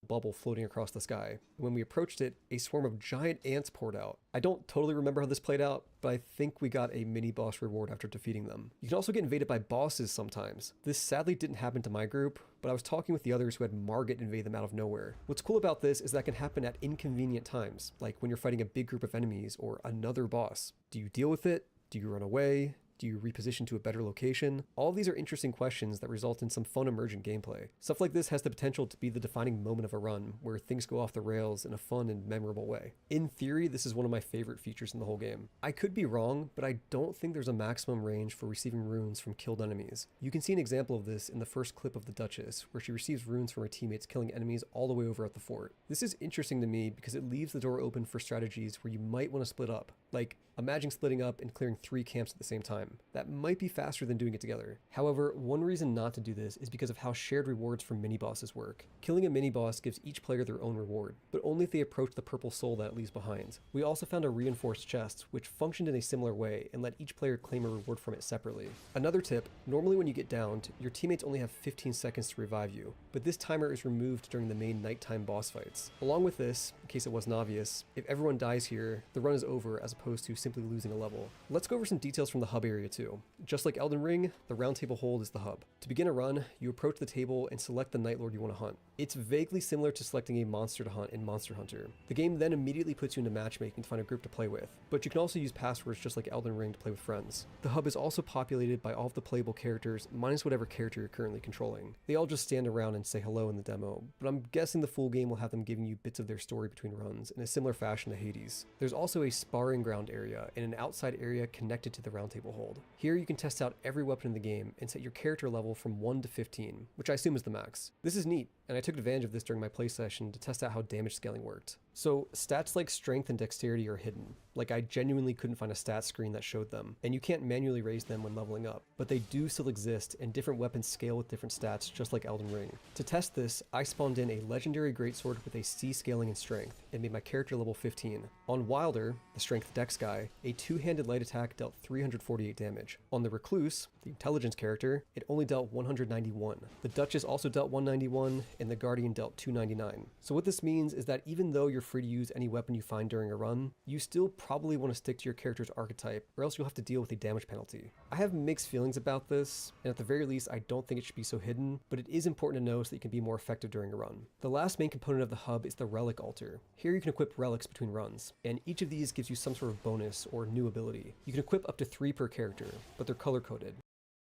D: bubble floating across the sky. When we approached it, a swarm of giant ants poured out. I don't totally remember how this played out, but I think we got a mini boss reward after defeating them. You can also get invaded by bosses sometimes. This sadly didn't happen to my group, but I was talking with the others who had Margit invade them out of nowhere. What's cool about this is that can happen at inconvenient times, like when you're fighting a big group of enemies or another boss. Do you deal with it? Do you run away? Do you reposition to a better location? All of these are interesting questions that result in some fun emergent gameplay. Stuff like this has the potential to be the defining moment of a run, where things go off the rails in a fun and memorable way. In theory, this is one of my favorite features in the whole game. I could be wrong, but I don't think there's a maximum range for receiving runes from killed enemies. You can see an example of this in the first clip of the Duchess, where she receives runes from her teammates killing enemies all the way over at the fort. This is interesting to me because it leaves the door open for strategies where you might want to split up. Like, imagine splitting up and clearing 3 camps at the same time. That might be faster than doing it together. However, one reason not to do this is because of how shared rewards from mini-bosses work. Killing a mini-boss gives each player their own reward, but only if they approach the purple soul that it leaves behind. We also found a reinforced chest, which functioned in a similar way and let each player claim a reward from it separately. Another tip, normally when you get downed, your teammates only have 15 seconds to revive you, but this timer is removed during the main nighttime boss fights. Along with this, in case it wasn't obvious, if everyone dies here, the run is over as opposed to simply losing a level. Let's go over some details from the hub area too. Just like Elden Ring, the round table hold is the hub. To begin a run, you approach the table and select the Night Lord you want to hunt. It's vaguely similar to selecting a monster to hunt in Monster Hunter. The game then immediately puts you into matchmaking to find a group to play with, but you can also use passwords just like Elden Ring to play with friends. The hub is also populated by all of the playable characters, minus whatever character you're currently controlling. They all just stand around and say hello in the demo, but I'm guessing the full game will have them giving you bits of their story between runs in a similar fashion to Hades. There's also a sparring ground area and an outside area connected to the round table hold. Here you can test out every weapon in the game and set your character level from 1 to 15, which I assume is the max. This is neat, and I took advantage of this during my play session to test out how damage scaling worked. So stats like strength and dexterity are hidden. Like, I genuinely couldn't find a stat screen that showed them, and you can't manually raise them when leveling up, but they do still exist, and different weapons scale with different stats just like Elden Ring. To test this, I spawned in a legendary greatsword with a C scaling in strength and made my character level 15. On Wilder, the strength dex guy, a 2-handed light attack dealt 348 damage. On the Recluse, the intelligence character, it only dealt 191. The Duchess also dealt 191, and the Guardian dealt 299. So what this means is that even though you're free to use any weapon you find during a run, you still probably want to stick to your character's archetype, or else you'll have to deal with a damage penalty. I have mixed feelings about this, and at the very least I don't think it should be so hidden, but it is important to know so that you can be more effective during a run. The last main component of the hub is the relic altar. Here you can equip relics between runs, and each of these gives you some sort of bonus or new ability. You can equip up to 3 per character, but they're color-coded.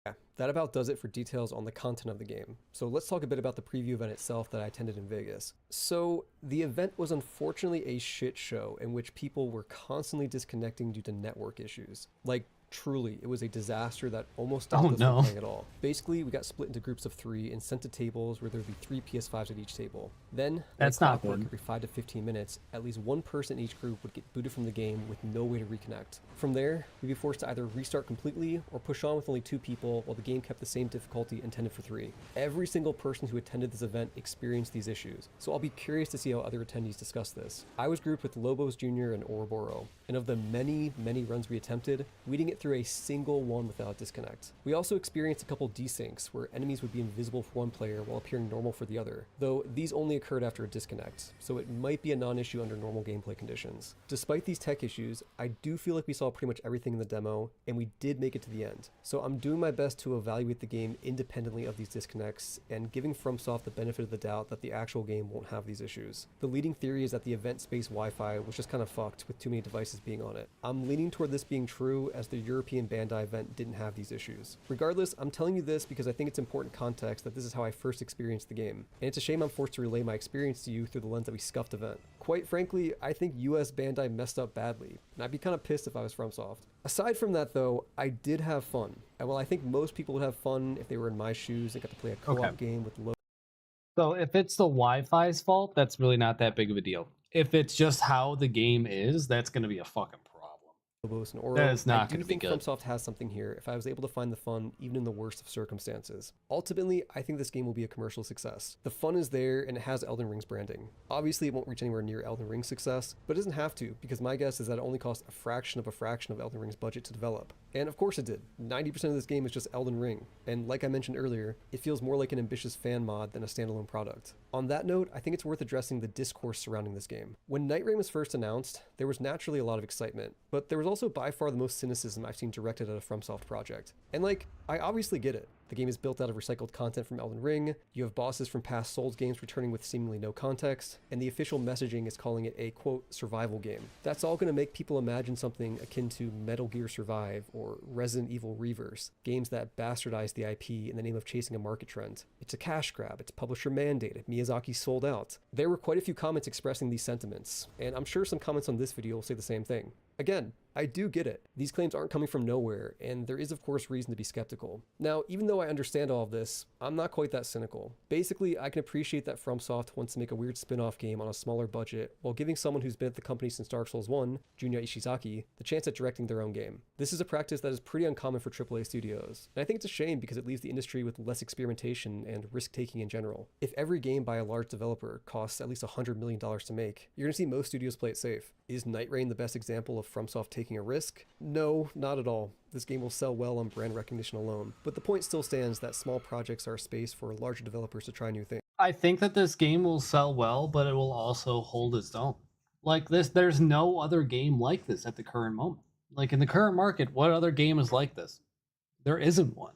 D: The that about does it for details on the content of the game. So let's talk a bit about the preview event itself that I attended in Vegas. So the event was unfortunately a shit show in which people were constantly disconnecting due to network issues. Like, truly, it was a disaster that almost stopped us from playing at all. Basically, we got split into groups of 3 and sent to tables where there would be 3 PS5s at each table. Then,
A: that's not good.
D: Every 5 to 15 minutes, at least one person in each group would get booted from the game with no way to reconnect. From there, we'd be forced to either restart completely or push on with only 2 people while the game kept the same difficulty intended for 3. Every single person who attended this event experienced these issues, so I'll be curious to see how other attendees discuss this. I was grouped with Lobos Jr. and Ouroboros, and of the many runs we attempted, we didn't get through a single one without disconnect. We also experienced a couple desyncs where enemies would be invisible for one player while appearing normal for the other, though these only occurred after a disconnect, so it might be a non-issue under normal gameplay conditions. Despite these tech issues, I do feel like we saw pretty much everything in the demo, and we did make it to the end. So I'm doing my best to evaluate the game independently of these disconnects, and giving FromSoft the benefit of the doubt that the actual game won't have these issues. The leading theory is that the event space Wi-Fi was just kind of fucked with too many devices being on it. I'm leaning toward this being true, as the European Bandai event didn't have these issues. Regardless, I'm telling you this because I think it's important context that this is how I first experienced the game, and it's a shame I'm forced to relay my experience to you through the lens that we scuffed event. Quite frankly, I think US Bandai messed up badly, and I'd be kind of pissed if I was FromSoft. Aside from that though, I did have fun, and while I think most people would have fun if they were in my shoes and got to play a co-op game with low.
A: So if it's the Wi-Fi's fault, that's really not that big of a deal. If it's just how the game is, that's going to be a fucking problem.
D: Lobos and Oro.
A: That is not
D: I do
A: going to be
D: think
A: good.
D: FromSoft has something here if I was able to find the fun even in the worst of circumstances. Ultimately, I think this game will be a commercial success. The fun is there and it has Elden Ring's branding. Obviously, it won't reach anywhere near Elden Ring's success, but it doesn't have to, because my guess is that it only cost a fraction of Elden Ring's budget to develop. And of course it did. 90% of this game is just Elden Ring, and like I mentioned earlier, it feels more like an ambitious fan mod than a standalone product. On that note, I think it's worth addressing the discourse surrounding this game. When Nightrei was first announced, there was naturally a lot of excitement, but there was also by far the most cynicism I've seen directed at a FromSoft project. And like, I obviously get it. The game is built out of recycled content from Elden Ring, you have bosses from past Souls games returning with seemingly no context, and the official messaging is calling it a, quote, survival game. That's all going to make people imagine something akin to Metal Gear Survive or Resident Evil Reverse, games that bastardize the IP in the name of chasing a market trend. It's a cash grab, it's publisher mandated, Miyazaki sold out. There were quite a few comments expressing these sentiments, and I'm sure some comments on this video will say the same thing. Again, I do get it. These claims aren't coming from nowhere, and there is of course reason to be skeptical. Now, even though I understand all of this, I'm not quite that cynical. Basically, I can appreciate that FromSoft wants to make a weird spin-off game on a smaller budget, while giving someone who's been at the company since Dark Souls 1, Junya Ishizaki, the chance at directing their own game. This is a practice that is pretty uncommon for AAA studios, and I think it's a shame because it leaves the industry with less experimentation and risk-taking in general. If every game by a large developer costs at least $100 million to make, you're going to see most studios play it safe. Is Nighreign the best example of FromSoft taking a risk? No, not at all. This game will sell well on brand recognition alone, but the point still stands that small projects are a space for larger developers to try new things.
A: I think that this game will sell well, but it will also hold its own. Like this, there's no other game like this at the current moment. Like in the current market, what other game is like this? There isn't one.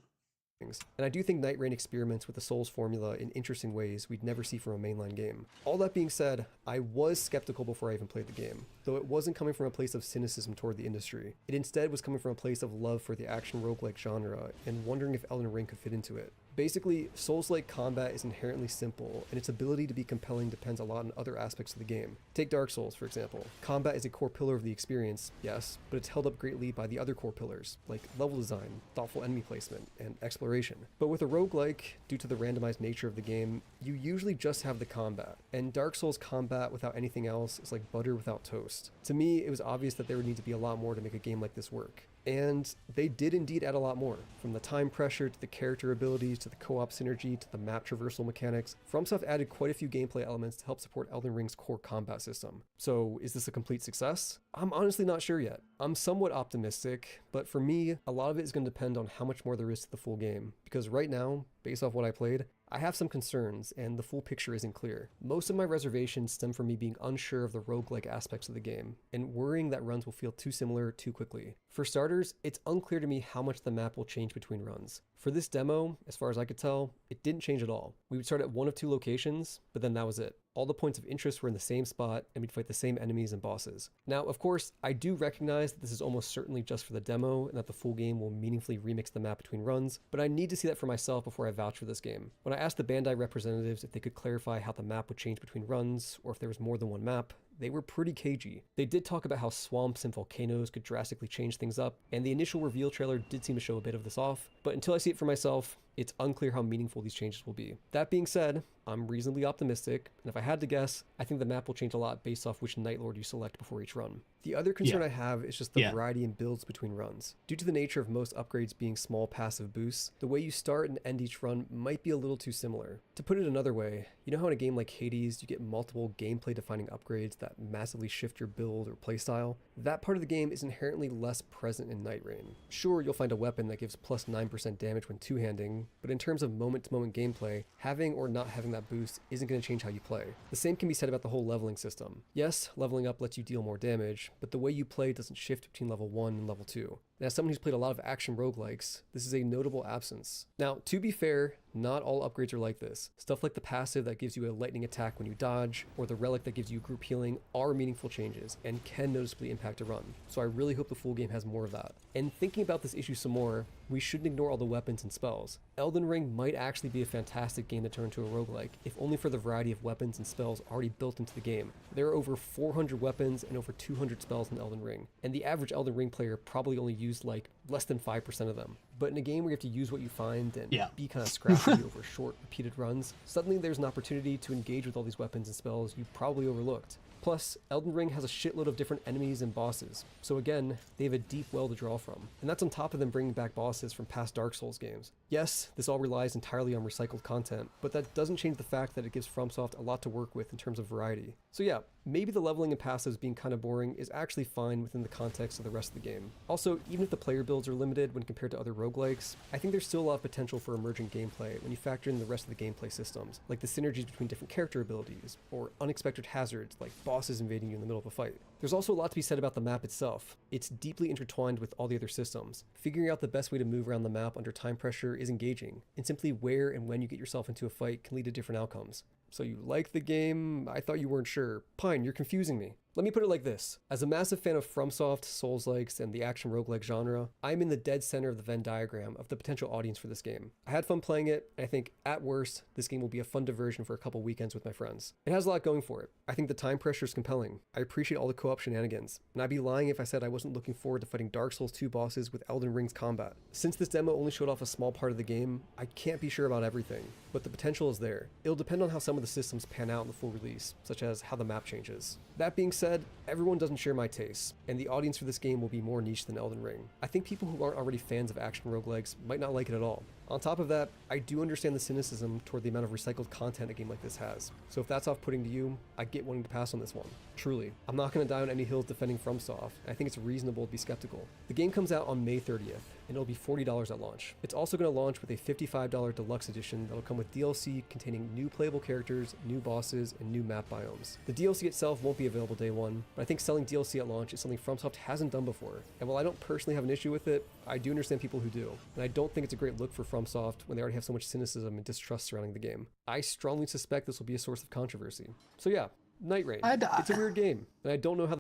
D: And I do think Nighreign experiments with the Souls formula in interesting ways we'd never see from a mainline game. All that being said, I was skeptical before I even played the game, though it wasn't coming from a place of cynicism toward the industry. It instead was coming from a place of love for the action roguelike genre and wondering if Elden Ring could fit into it. Basically, Souls-like combat is inherently simple, and its ability to be compelling depends a lot on other aspects of the game. Take Dark Souls, for example. Combat is a core pillar of the experience, yes, but it's held up greatly by the other core pillars, like level design, thoughtful enemy placement, and exploration. But with a roguelike, due to the randomized nature of the game, you usually just have the combat, and Dark Souls combat without anything else is like butter without toast. To me, it was obvious that there would need to be a lot more to make a game like this work. And they did indeed add a lot more. From the time pressure to the character abilities to the co-op synergy to the map traversal mechanics, FromSoft added quite a few gameplay elements to help support Elden Ring's core combat system. So is this a complete success? I'm honestly not sure yet. I'm somewhat optimistic, but for me, a lot of it is going to depend on how much more there is to the full game. Because right now, based off what I played, I have some concerns, and the full picture isn't clear. Most of my reservations stem from me being unsure of the roguelike aspects of the game, and worrying that runs will feel too similar too quickly. For starters, it's unclear to me how much the map will change between runs. For this demo, as far as I could tell, it didn't change at all. We would start at one of two locations, but then that was it. All the points of interest were in the same spot, and we'd fight the same enemies and bosses. Now, of course, I do recognize that this is almost certainly just for the demo, and that the full game will meaningfully remix the map between runs, but I need to see that for myself before I vouch for this game. When I asked the Bandai representatives if they could clarify how the map would change between runs, or if there was more than one map, they were pretty cagey. They did talk about how swamps and volcanoes could drastically change things up, and the initial reveal trailer did seem to show a bit of this off, but until I see it for myself, it's unclear how meaningful these changes will be. That being said, I'm reasonably optimistic, and if I had to guess, I think the map will change a lot based off which Night Lord you select before each run. The other concern I have is just the variety in builds between runs. Due to the nature of most upgrades being small passive boosts, the way you start and end each run might be a little too similar. To put it another way, you know how in a game like Hades, you get multiple gameplay defining upgrades that massively shift your build or playstyle? That part of the game is inherently less present in Nighreign. Sure, you'll find a weapon that gives plus 9% damage when two-handing, but in terms of moment-to-moment gameplay, having or not having that boost isn't going to change how you play. The same can be said about the whole leveling system. Yes, leveling up lets you deal more damage, but the way you play doesn't shift between level 1 and level 2. And as someone who's played a lot of action roguelikes, this is a notable absence. Now, to be fair, not all upgrades are like this. Stuff like the passive that gives you a lightning attack when you dodge, or the relic that gives you group healing are meaningful changes and can noticeably impact a run. So I really hope the full game has more of that. And thinking about this issue some more, we shouldn't ignore all the weapons and spells. Elden Ring might actually be a fantastic game to turn into a roguelike, if only for the variety of weapons and spells already built into the game. There are over 400 weapons and over 200 spells in Elden Ring, and the average Elden Ring player probably only used like less than 5% of them. But in a game where you have to use what you find and be kind of scrappy over short, repeated runs, suddenly there's an opportunity to engage with all these weapons and spells you probably overlooked. Plus, Elden Ring has a shitload of different enemies and bosses, so again, they have a deep well to draw from. And that's on top of them bringing back bosses from past Dark Souls games. Yes, this all relies entirely on recycled content, but that doesn't change the fact that it gives FromSoft a lot to work with in terms of variety. So yeah, maybe the leveling and passives being kind of boring is actually fine within the context of the rest of the game. Also, even if the player builds are limited when compared to other roguelikes, I think there's still a lot of potential for emerging gameplay when you factor in the rest of the gameplay systems, like the synergies between different character abilities, or unexpected hazards like bosses invading you in the middle of a fight. There's also a lot to be said about the map itself. It's deeply intertwined with all the other systems. Figuring out the best way to move around the map under time pressure is engaging, and simply where and when you get yourself into a fight can lead to different outcomes. So you like the game? I thought you weren't sure. Pine, you're confusing me. Let me put it like this. As a massive fan of FromSoft, Souls-likes, and the action roguelike genre, I'm in the dead center of the Venn diagram of the potential audience for this game. I had fun playing it, and I think, at worst, this game will be a fun diversion for a couple weekends with my friends. It has a lot going for it. I think the time pressure is compelling. I appreciate all the co-op shenanigans, and I'd be lying if I said I wasn't looking forward to fighting Dark Souls 2 bosses with Elden Ring's combat. Since this demo only showed off a small part of the game, I can't be sure about everything, but the potential is there. It'll depend on how some of the systems pan out in the full release, such as how the map changes. That being said, everyone doesn't share my tastes, and the audience for this game will be more niche than Elden Ring. I think people who aren't already fans of action roguelikes might not like it at all. On top of that, I do understand the cynicism toward the amount of recycled content a game like this has. So if that's off-putting to you, I get wanting to pass on this one. Truly, I'm not going to die on any hills defending FromSoft, and I think it's reasonable to be skeptical. The game comes out on May 30th, and it'll be $40 at launch. It's also going to launch with a $55 deluxe edition that'll come with DLC containing new playable characters, new bosses, and new map biomes. The DLC itself won't be available day one, but I think selling DLC at launch is something FromSoft hasn't done before. And while I don't personally have an issue with it, I do understand people who do. And I don't think it's a great look for FromSoft when they already have so much cynicism and distrust surrounding the game. I strongly suspect this will be a source of controversy. So yeah, Nightrain. It's a weird game, and I don't know how.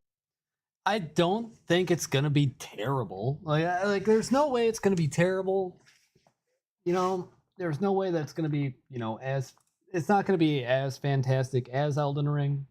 A: I don't think it's gonna be terrible. Like there's no way it's gonna be terrible. You know, there's no way that it's gonna be, as it's not gonna be as fantastic as Elden Ring.